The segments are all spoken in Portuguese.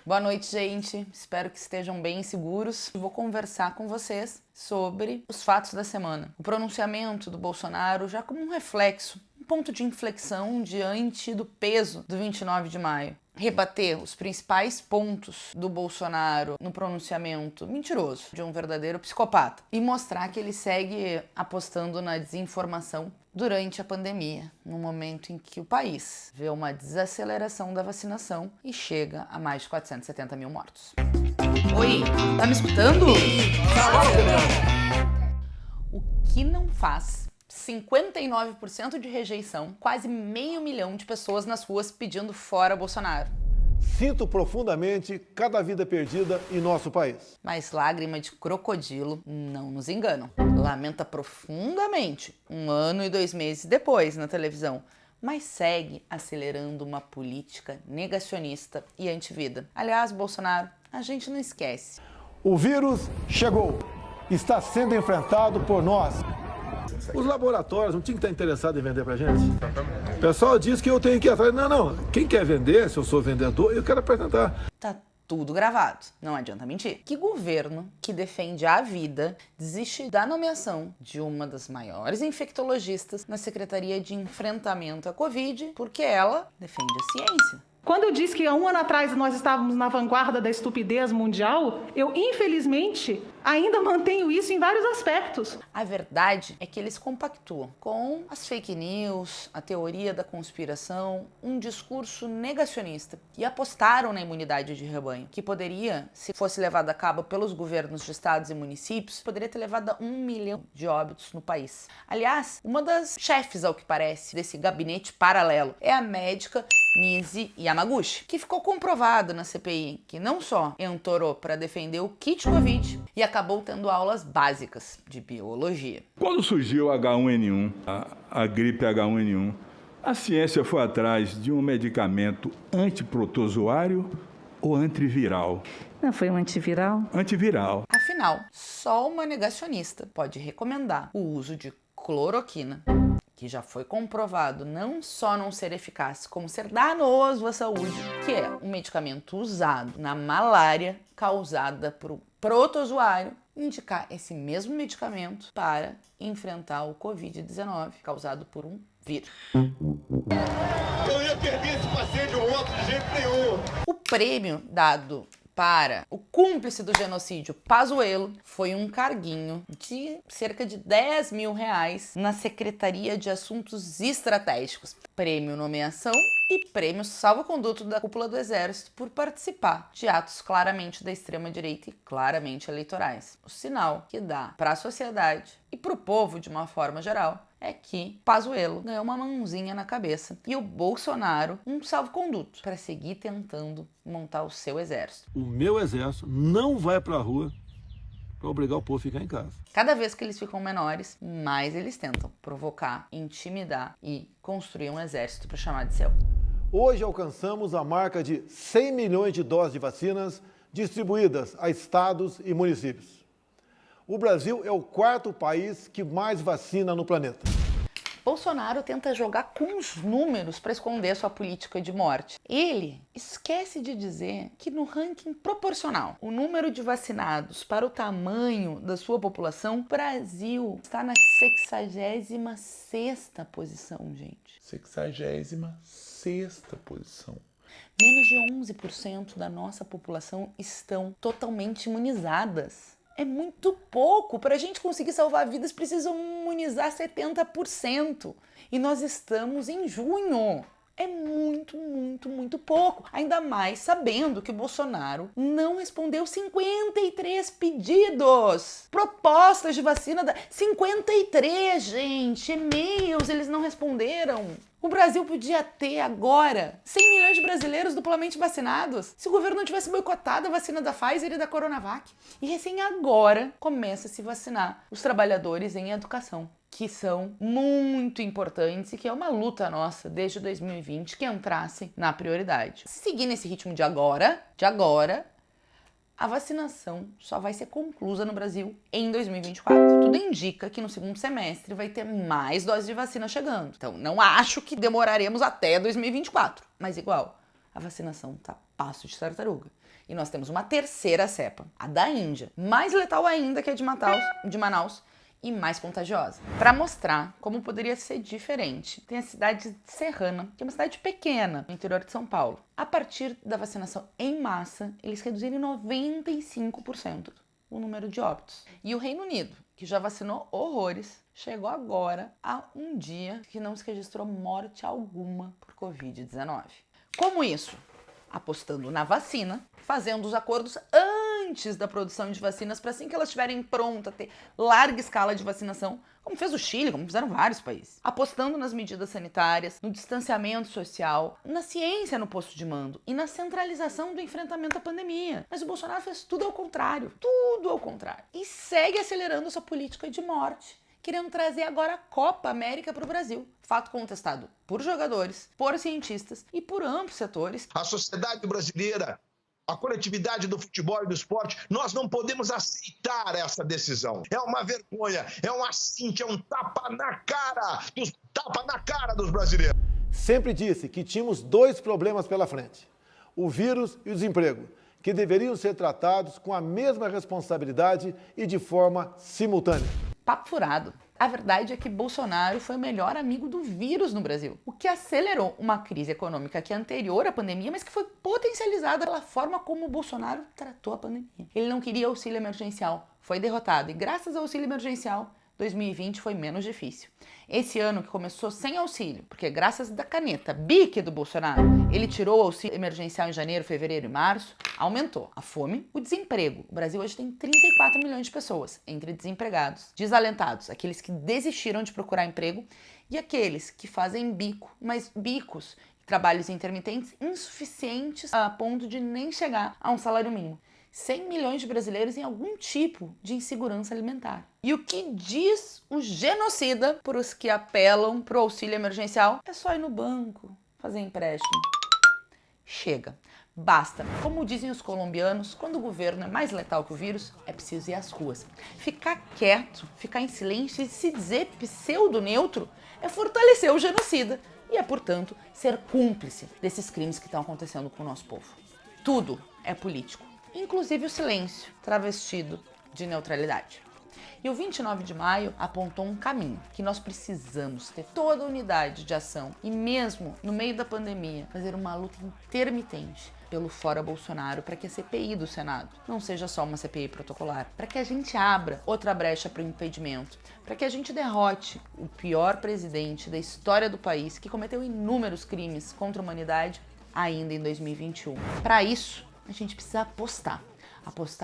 Boa noite, gente. Espero que estejam bem seguros. Vou conversar com vocês sobre os fatos da semana. O pronunciamento do Bolsonaro já como um reflexo, um ponto de inflexão diante do peso do 29 de maio. Rebater os principais pontos do Bolsonaro no pronunciamento mentiroso de um verdadeiro psicopata e mostrar que ele segue apostando na desinformação durante a pandemia, no momento em que o país vê uma desaceleração da vacinação e chega a mais de 470 mil mortos. Oi, tá me escutando? O que não faz 59% de rejeição, quase 500 mil de pessoas nas ruas pedindo fora Bolsonaro. Sinto profundamente cada vida perdida em nosso país. Mas lágrima de crocodilo não nos enganam. Lamenta profundamente 1 ano e 2 meses depois na televisão, mas segue acelerando uma política negacionista e antivida. Aliás, Bolsonaro, a gente não esquece. O vírus chegou, está sendo enfrentado por nós. Os laboratórios não tinham que estar interessados em vender pra gente? O pessoal diz que eu tenho que ir atrás. Não. Quem quer vender, se eu sou vendedor, eu quero apresentar. Tá tudo gravado, não adianta mentir. Que governo que defende a vida desiste da nomeação de uma das maiores infectologistas na Secretaria de Enfrentamento à Covid porque ela defende a ciência? Quando eu disse que há 1 ano atrás nós estávamos na vanguarda da estupidez mundial, eu, infelizmente, ainda mantenho isso em vários aspectos. A verdade é que eles compactuam com as fake news, a teoria da conspiração, um discurso negacionista e apostaram na imunidade de rebanho, que poderia, se fosse levada a cabo pelos governos de estados e municípios, poderia ter levado a 1 milhão de óbitos no país. Aliás, uma das chefes, ao que parece, desse gabinete paralelo é a médica Nise Yamaguchi, que ficou comprovado na CPI que não só entorou para defender o kit Covid e acabou tendo aulas básicas de biologia. Quando surgiu o H1N1, a gripe H1N1, a ciência foi atrás de um medicamento antiprotozoário ou antiviral? Não, foi um antiviral? Antiviral. Afinal, só uma negacionista pode recomendar o uso de cloroquina, que já foi comprovado não só não ser eficaz, como ser danoso à saúde, que é um medicamento usado na malária causada por um protozoário, indicar esse mesmo medicamento para enfrentar o Covid-19 causado por um vírus. Eu ia perder esse paciente ou outro de jeito nenhum. O prêmio dado para o cúmplice do genocídio Pazuello foi um carguinho de cerca de 10 mil reais na Secretaria de Assuntos Estratégicos. Prêmio nomeação e prêmio salvo-conduto da cúpula do Exército por participar de atos claramente da extrema-direita e claramente eleitorais. O sinal que dá para a sociedade e para o povo de uma forma geral é que Pazuello ganhou uma mãozinha na cabeça e o Bolsonaro um salvo-conduto para seguir tentando montar o seu exército. O meu exército não vai pra rua para obrigar o povo a ficar em casa. Cada vez que eles ficam menores, mais eles tentam provocar, intimidar e construir um exército para chamar de seu. Hoje alcançamos a marca de 100 milhões de doses de vacinas distribuídas a estados e municípios. O Brasil é o 4º país que mais vacina no planeta. Bolsonaro tenta jogar com os números para esconder sua política de morte. Ele esquece de dizer que no ranking proporcional, o número de vacinados para o tamanho da sua população, o Brasil está na 66ª posição, gente. 66ª posição. Menos de 11% da nossa população estão totalmente imunizadas. É muito pouco. Para a gente conseguir salvar vidas, precisam imunizar 70%. E nós estamos em junho. É muito pouco. Ainda mais sabendo que o Bolsonaro não respondeu 53 pedidos. Propostas de vacina. 53, gente. E-mails, eles não responderam. O Brasil podia ter agora 100 milhões de brasileiros duplamente vacinados se o governo não tivesse boicotado a vacina da Pfizer e da Coronavac. E recém agora começa a se vacinar os trabalhadores em educação, que são muito importantes e que é uma luta nossa desde 2020 que entrasse na prioridade. Se seguir nesse ritmo de agora, a vacinação só vai ser conclusa no Brasil em 2024. Tudo indica que no segundo semestre vai ter mais doses de vacina chegando. Então, não acho que demoraremos até 2024. Mas igual, a vacinação tá passo de tartaruga. E nós temos uma terceira cepa, a da Índia, mais letal ainda que a de Manaus e mais contagiosa. Para mostrar como poderia ser diferente, tem a cidade de Serrana, que é uma cidade pequena no interior de São Paulo. A partir da vacinação em massa, eles reduziram em 95% o número de óbitos. E o Reino Unido, que já vacinou horrores, chegou agora a um dia que não se registrou morte alguma por Covid-19. Como isso? Apostando na vacina, fazendo os acordos antes da produção de vacinas para assim que elas estiverem prontas, ter larga escala de vacinação, como fez o Chile, como fizeram vários países. Apostando nas medidas sanitárias, no distanciamento social, na ciência no posto de mando e na centralização do enfrentamento à pandemia. Mas o Bolsonaro fez tudo ao contrário, e segue acelerando sua política de morte, querendo trazer agora a Copa América para o Brasil. Fato contestado por jogadores, por cientistas e por amplos setores. A sociedade brasileira, a coletividade do futebol e do esporte, nós não podemos aceitar essa decisão. É uma vergonha, é um assinte, é um tapa na cara dos brasileiros. Sempre disse que tínhamos dois problemas pela frente: o vírus e o desemprego, que deveriam ser tratados com a mesma responsabilidade e de forma simultânea. Papo furado. A verdade é que Bolsonaro foi o melhor amigo do vírus no Brasil, o que acelerou uma crise econômica que é anterior à pandemia, mas que foi potencializada pela forma como o Bolsonaro tratou a pandemia. Ele não queria auxílio emergencial, foi derrotado, e graças ao auxílio emergencial, 2020 foi menos difícil. Esse ano que começou sem auxílio, porque graças da caneta BIC do Bolsonaro, ele tirou o auxílio emergencial em janeiro, fevereiro e março, aumentou a fome, o desemprego. O Brasil hoje tem 34 milhões de pessoas, entre desempregados, desalentados, aqueles que desistiram de procurar emprego, e aqueles que fazem bico, mas bicos, trabalhos intermitentes insuficientes a ponto de nem chegar a um salário mínimo. 100 milhões de brasileiros em algum tipo de insegurança alimentar. E o que diz o genocida para os que apelam para o auxílio emergencial? É só ir no banco, fazer empréstimo. Chega. Basta. Como dizem os colombianos, quando o governo é mais letal que o vírus, é preciso ir às ruas. Ficar quieto, ficar em silêncio e se dizer pseudo-neutro é fortalecer o genocida e é, portanto, ser cúmplice desses crimes que estão acontecendo com o nosso povo. Tudo é político, inclusive o silêncio travestido de neutralidade. E o 29 de maio apontou um caminho, que nós precisamos ter toda a unidade de ação e mesmo no meio da pandemia fazer uma luta intermitente pelo fora Bolsonaro para que a CPI do Senado não seja só uma CPI protocolar, para que a gente abra outra brecha para o impedimento, para que a gente derrote o pior presidente da história do país que cometeu inúmeros crimes contra a humanidade ainda em 2021. Para isso, a gente precisa apostar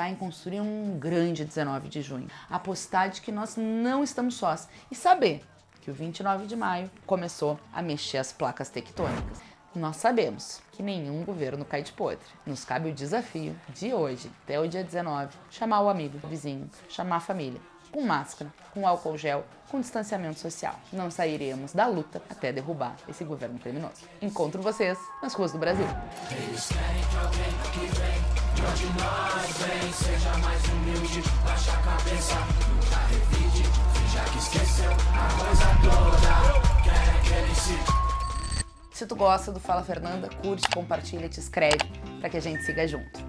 em construir um grande 19 de junho, apostar de que nós não estamos sós e saber que o 29 de maio começou a mexer as placas tectônicas. Nós sabemos que nenhum governo cai de podre. Nos cabe o desafio de hoje, até o dia 19, chamar o amigo, o vizinho, chamar a família, com máscara, com álcool gel, com distanciamento social. Não sairemos da luta até derrubar esse governo criminoso. Encontro vocês nas ruas do Brasil. Eles querem que alguém que vem de onde nós vem seja mais humilde, baixa a cabeça, nunca revide, finja que esqueceu a coisa toda, querem que ele se... Se tu gosta do Fala Fernanda, curte, compartilha, te inscreve para que a gente siga junto.